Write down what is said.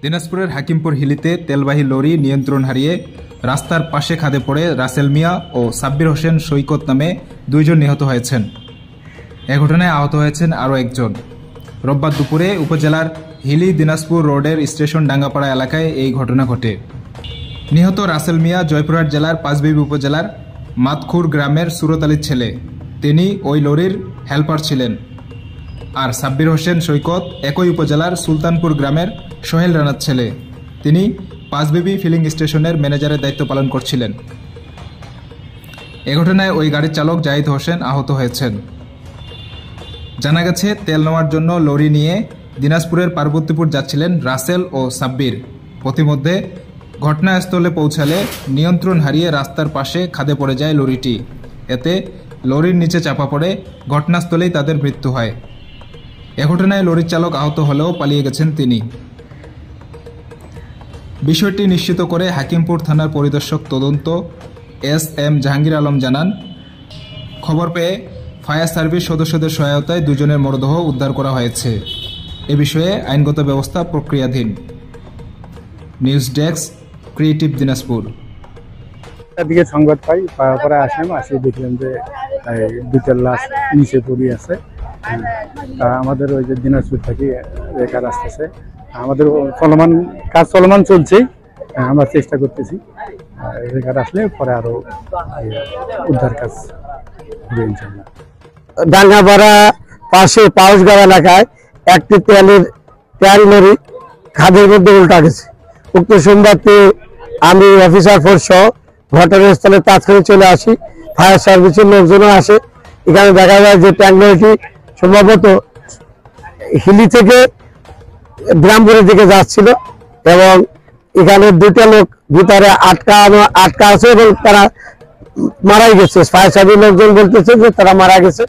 দিনাজপুরের হাকিমপুর হিলিতে তেলবাহী লরি নিয়ন্ত্রণ হারিয়ে রাস্তার পাশে খাদে পড়ে রাসেল মিয়া ও সাব্বির হোসেন সৈকত নামে দুইজন নিহত হয়েছেন। এ ঘটনায় আহত হয়েছেন আরও একজন। রোববার দুপুরে উপজেলার হিলি দিনাজপুর রোডের স্টেশন ডাঙ্গাপাড়া এলাকায় এই ঘটনা ঘটে। নিহত রাসেল মিয়া জয়পুরহাট জেলার পাঁচবিবি উপজেলার মাতখুর গ্রামের সুরত আলীর ছেলে। তিনি ওই লরির হেল্পার ছিলেন। আর সাব্বির হোসেন সৈকত একই উপজেলার সুলতানপুর গ্রামের সোহেল রানার ছেলে। তিনি পাঁচবিবি ফিলিং স্টেশনের ম্যানেজারের দায়িত্ব পালন করছিলেন। এ ঘটনায় ওই গাড়ির চালক জাহিদ হোসেন আহত হয়েছেন। জানা গেছে, তেল নেওয়ার জন্য লরি নিয়ে দিনাজপুরের পার্বতীপুর যাচ্ছিলেন রাসেল ও সাব্বির। পথিমধ্যে ঘটনাস্থলে পৌঁছালে নিয়ন্ত্রণ হারিয়ে রাস্তার পাশে খাদে পড়ে যায় লরিটি। এতে লরির নিচে চাপা পড়ে ঘটনাস্থলেই তাদের মৃত্যু হয়। এ ঘটনায় লরির চালক আহত হলেও পালিয়ে গেছেন তিনি। বিষয়টি নিশ্চিত করে হাকিমপুর থানার পরিদর্শক তদন্ত এস.এম. জাহাঙ্গীর আলম জানান, খবর পেয়ে ফায়ার সার্ভিস সদস্যদের সহায়তায় দুজনের মরদেহ উদ্ধার করা হয়েছে। এ বিষয়ে আইনগত ব্যবস্থা প্রক্রিয়াধীন। News desk, creative Dinajpur. দিকে সংবাদ পাই, পাওয়ার পরে আসলাম, আসে দেখলাম যে দুইটা লাশ নিচে পড়ে আছে। আমাদের ওই যে দিনাজপুর থেকে রেখার আসতেছে, আমাদের কাজ চলমান চলছে, আমরা চেষ্টা করতেছি রেখার আসলে পরে আরো উদ্ধার কাজ হবে ইনশাআল্লাহ। ডাঙ্গাপাড়া পাশে পাউসগাঁও এলাকায় একটি তেল লরি খাদের মধ্যে উল্টা গেছে। উক্ত সোমবারটি আমি অফিসার ফোর্স সহ ঘটনাস্থলে তাৎক্ষণিক চলে আসি। ফায়ার সার্ভিসের লোকজনও আসে। এখানে দেখা যায় যে ট্যাঙ্ক লরিটি সম্ভবত হিলি থেকে গ্রামপুরের দিকে যাচ্ছিল এবং এখানে দুটো লোক ভিতরে আটকা আছে এবং তারা মারাই গেছে। ফায়ার সার্ভিস লোকজন বলতেছে যে তারা মারা গেছে।